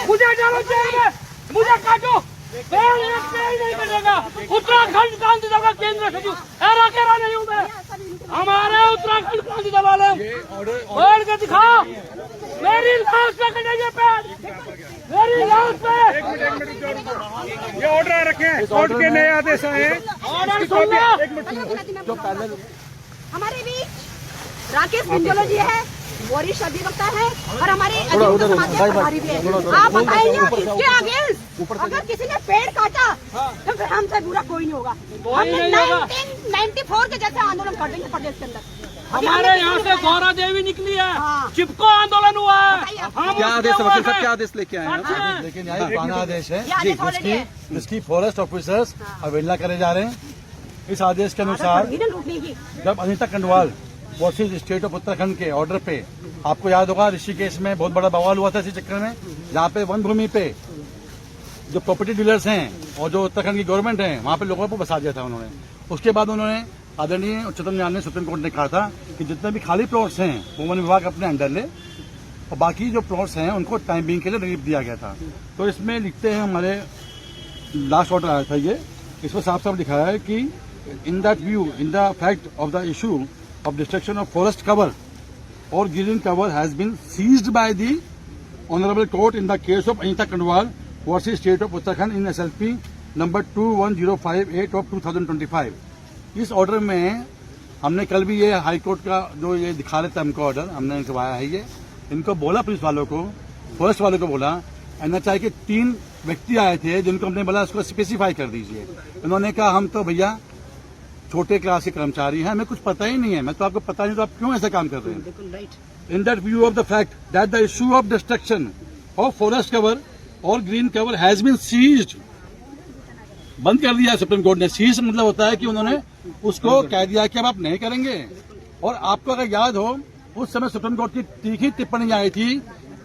मुझे डालो जेल में, मुझे काटो, नहीं करेगा। उत्तराखंड क्रांति दल केंद्र सचिव ऐरा केरा नहीं हूँ मैं, हमारे उत्तराखंड क्रांति दल वाले बैठ के दिखाओ, मेरी लाश पे कटेंगे पैर, मेरी लाश पे। ये ऑर्डर रखे, कोर्ट के नए आदेश आए, ऑर्डर सुन लो। हमारे बीच राकेश मंजोला जी है, वरिष्ठ अधिवक्ता है और हमारे अधिवक्ता समाज के प्रभारी भी है। आप बताइए इसके अगेंस्ट अगर किसी ने पेड़ काटा तो फिर हमसे बुरा कोई नहीं होगा। हमने 1994 के जैसे आंदोलन कर देंगे प्रदेश के अंदर। हमारे यहाँ से गौरा देवी निकली है, चिपको आंदोलन हुआ है। क्या आदेश है वकील साहब, क्या आदेश लेके आए हैं? लेकिन यहाँ पुराना आदेश है जिसकी फॉरेस्ट ऑफिसर्स अवहेलना करे जा रहे हैं। इस आदेश के अनुसार जब Anita Kandwal versus state of Uttarakhand के ऑर्डर पे, आपको याद होगा ऋषिकेश में बहुत बड़ा बवाल हुआ था इसी चक्कर में, जहाँ पे वन भूमि पे जो प्रॉपर्टी डीलर्स हैं और जो उत्तराखंड की गवर्नमेंट है वहाँ पे लोगों को बसा दिया था उन्होंने। उसके बाद उन्होंने आदरणीय उच्चतम न्यायालय सुप्रीम कोर्ट ने कहा था कि जितने भी खाली प्लॉट्स हैं वो वन विभाग अपने अंडर ले और बाकी जो प्लॉट्स हैं उनको टाइम बिंग के लिए रिलीफ दिया गया था। तो इसमें लिखते हैं, हमारे लास्ट ऑर्डर आया था ये, इसमें साफ साफ लिखा है कि इन that view, in the fact of the issue of destruction of forest cover or green cover has been seized by the honorable court in the case of Anita Kandwal versus State of Uttarakhand in SLP number 21058 of 2025। इस order में हमने कल भी ये high court का जो ये दिखा रहे थे हमको ऑर्डर, हमने इनकवाया है ये, इनको बोला पुलिस वालों को, फॉरेस्ट वालों को बोला, NHI के 3 व्यक्ति आए थे जिनको हमने बोला उसको स्पेसिफाई कर दीजिए। उन्होंने कहा हम तो भैया छोटे क्लास के कर्मचारी हैं, हमें कुछ पता ही नहीं है। मैं तो आपको पता नहीं तो आप क्यों ऐसा काम कर रहे हैं? In that view of the fact that the issue of destruction of forest cover और green cover has been seized, बंद कर दिया सुप्रीम कोर्ट ने। सीज मतलब होता है कि उन्होंने उसको कह दिया कि अब आप नहीं करेंगे। और आपको अगर याद हो उस समय सुप्रीम कोर्ट की तीखी टिप्पणी आई थी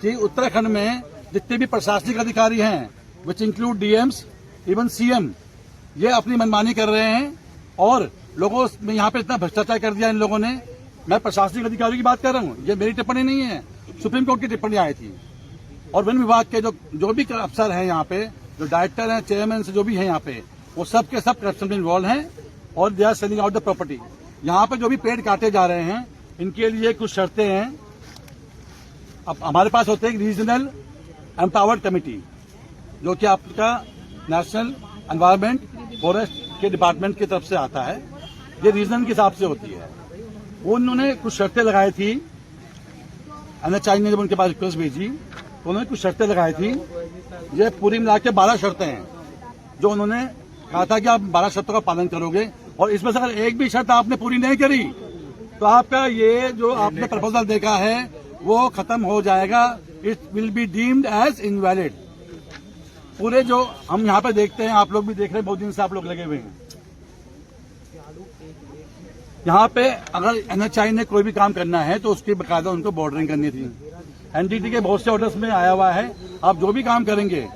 कि उत्तराखंड में जितने भी प्रशासनिक अधिकारी हैं, which include DMs, even CM, ये अपनी मनमानी कर रहे हैं और लोगों में यहाँ पे इतना भ्रष्टाचार कर दिया इन लोगों ने। मैं प्रशासनिक अधिकारियों की बात कर रहा हूँ, ये मेरी टिप्पणी नहीं है, सुप्रीम कोर्ट की टिप्पणी आई थी। और वन विभाग के जो भी अफसर हैं यहाँ पे, जो डायरेक्टर हैं, चेयरमैन से जो भी हैं यहाँ पे, वो सब के सब करप्शन में इन्वॉल्व हैं और they are selling out the property. यहाँ पे जो भी पेड़ काटे जा रहे हैं इनके लिए कुछ शर्तें हैं। अब हमारे पास होते हैं रीजनल एम्पावर्ड कमेटी, जो कि आपका नेशनल एनवायरमेंट फॉरेस्ट के डिपार्टमेंट की तरफ से आता है, ये रीजन के हिसाब से होती है। उन्होंने कुछ शर्तें लगाई थी, NHI ने जब उनके पास रिक्वेस्ट भेजी तो उन्होंने कुछ शर्तें लगाई थी। ये पूरी मिला के 12 शर्तें हैं जो उन्होंने कहा था कि आप 12 शर्तों का पालन करोगे और इसमें से अगर एक भी शर्त आपने पूरी नहीं करी तो आपका ये जो आपने प्रपोजल देखा है वो खत्म हो जाएगा। It will be deemed as invalid. पूरे जो हम यहाँ पे देखते हैं, आप लोग भी देख रहे हैं, बहुत दिन से आप लोग लगे हुए हैं यहाँ पे। अगर NHI ने कोई भी काम करना है तो उसकी बकायदा उनको बॉर्डरिंग करनी थी। NGT के बहुत से ऑर्डर्स में आया हुआ है, आप जो भी काम करेंगे,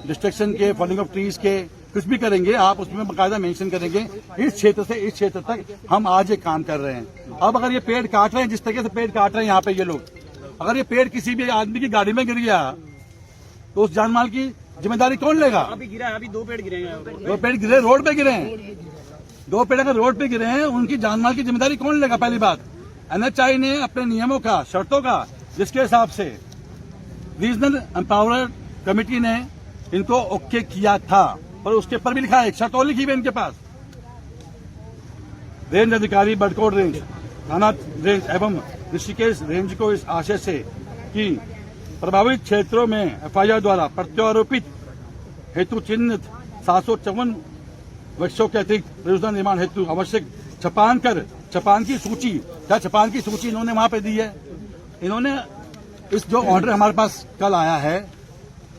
डिस्ट्रक्शन के, फॉलिंग ऑफ ट्रीज के, कुछ भी करेंगे आप उसमें बकायदा मेंशन करेंगे इस क्षेत्र से इस क्षेत्र तक हम आज ये काम कर रहे हैं। अब अगर ये पेड़ काट रहे हैं, जिस तरीके से पेड़ काट रहे हैं यहाँ पे ये लोग, अगर ये पेड़ किसी भी आदमी की गाड़ी में गिर गया तो उस जानमाल की जिम्मेदारी कौन लेगा? अभी गिरा है, अभी 2 पेड़ गिरे हैं, 2 पेड़ गिरे, रोड पे गिरे हैं। 2 पेड़ अगर रोड पे गिरे हैं, उनकी जानमाल की जिम्मेदारी कौन लेगा? पहली बात, NHI ने अपने नियमों का, शर्तों का, जिसके हिसाब से रीजनल एम्पावर्ड कमेटी ने इनको ओके किया था, और उसके ऊपर भी लिखा है, एक शर्त और लिखी हुई है इनके पास। रेंज अधिकारी बड़कोट रेंज, थाना रेंज एवं ऋषिकेश रेंज को इस आशय से कि प्रभावित क्षेत्रों में FIR द्वारा प्रत्यारोपित हेतु चिन्हित 754 वृक्षों के अतिरिक्त परियोजना निर्माण हेतु आवश्यक छपान की सूची, क्या छपान की सूची इन्होंने वहां पे दी है? इन्होंने इस जो ऑर्डर हमारे पास कल आया है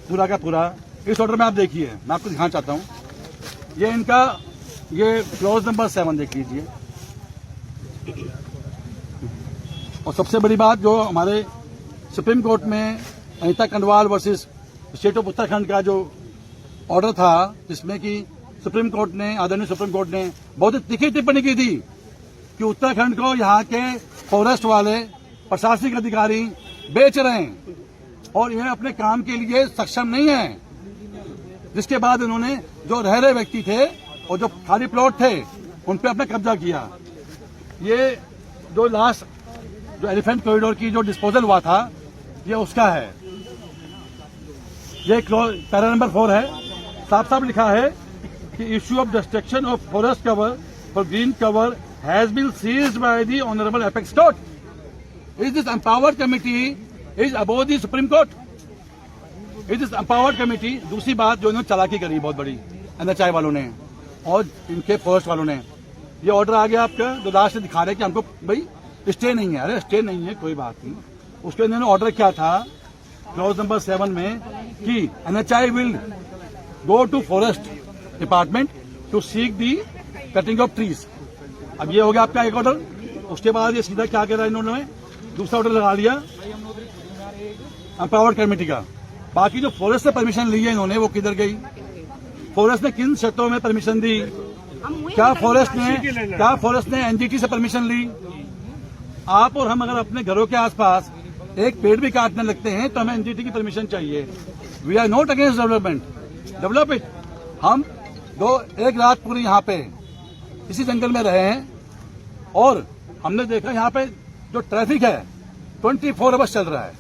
पूरा का पूरा, इस ऑर्डर में आप देखिए, मैं आपको दिखाना चाहता हूँ। ये इनका ये क्लॉज नंबर 7 देख लीजिए। और सबसे बड़ी बात जो हमारे सुप्रीम कोर्ट में Anita Kandwal versus state of Uttarakhand का जो ऑर्डर था, जिसमें कि सुप्रीम कोर्ट ने, आदरणीय सुप्रीम कोर्ट ने बहुत ही तीखी टिप्पणी की थी कि उत्तराखंड को यहाँ के फॉरेस्ट वाले प्रशासनिक अधिकारी बेच रहे हैं और यह अपने काम के लिए सक्षम नहीं है। जिसके बाद इन्होंने जो रह रहे व्यक्ति थे और जो खाली प्लॉट थे उन पे अपना कब्जा किया। ये जो लास्ट जो एलिफेंट कॉरिडोर की जो डिस्पोजल हुआ था, ये उसका है। ये पैरा नंबर 4 है, साफ साफ लिखा है कि issue of destruction of forest cover for green cover has been seized by the honourable apex court. Is this empowered committee is above the supreme court. Is this empowered committee. दूसरी बात जो इन्होंने चालाकी करी बहुत बड़ी NHI वालों ने और इनके फॉरेस्ट वालों ने, ये ऑर्डर आ गया आपका जो लास्ट दिखा रहे कि हमको भाई स्टे नहीं है। अरे स्टे नहीं है कोई बात नहीं, उसके इन्होंने ऑर्डर किया था क्लॉज नंबर 7 में कि NHI will go to forest department to seek the cutting of trees. अब ये हो गया आपका एक ऑर्डर। उसके बाद ये सीधा क्या कह रहा है, इन्होंने दूसरा ऑर्डर लगा लिया एम्पावर्ड कमेटी का। बाकी जो फॉरेस्ट से परमिशन ली है इन्होंने, वो किधर गई? फॉरेस्ट ने किन शर्तों में परमिशन दी? क्या फॉरेस्ट ने NGT से परमिशन ली? आप और हम अगर अपने घरों के आसपास एक पेड़ भी काटने लगते हैं तो हमें NGT की परमिशन चाहिए। We are not against development, develop it. हम एक रात पूरी यहाँ पे इसी जंगल में रहे हैं और हमने देखा यहाँ पे जो ट्रैफिक है 24 आवर्स चल रहा है,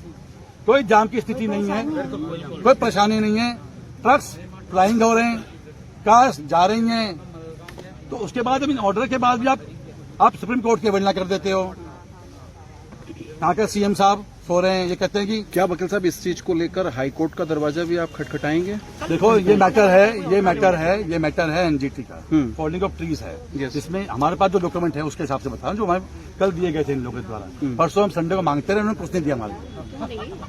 कोई जाम की स्थिति नहीं है, कोई परेशानी नहीं है। ट्रक्स फ्लाइंग हो रहे हैं, कार्स जा रही हैं। तो उसके बाद इन ऑर्डर के बाद भी आप सुप्रीम कोर्ट की अवहेलना कर देते हो। यहाँ के CM साहब सो रहे हैं, ये कहते हैं कि क्या वकील साहब इस चीज को लेकर हाई कोर्ट का दरवाजा भी आप खटखटाएंगे? देखो ये मैटर है NGT का, फॉलिंग ऑफ ट्रीज है, जिसमें हमारे पास जो डॉक्यूमेंट है उसके हिसाब से बता रहा हूं, जो हमें कल दिए गए थे इन लोगों के द्वारा। परसों हम संडे को मांगते रहे, उन्होंने कुछ नहीं दिया हमारे,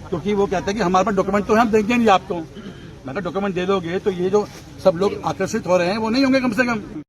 क्योंकि वो कहते हैं कि हमारे पास डॉक्यूमेंट तो है, हम देंगे नहीं आपको। मैं डॉक्यूमेंट दे दोगे तो ये जो सब लोग आकर्षित हो रहे हैं वो नहीं होंगे कम से कम।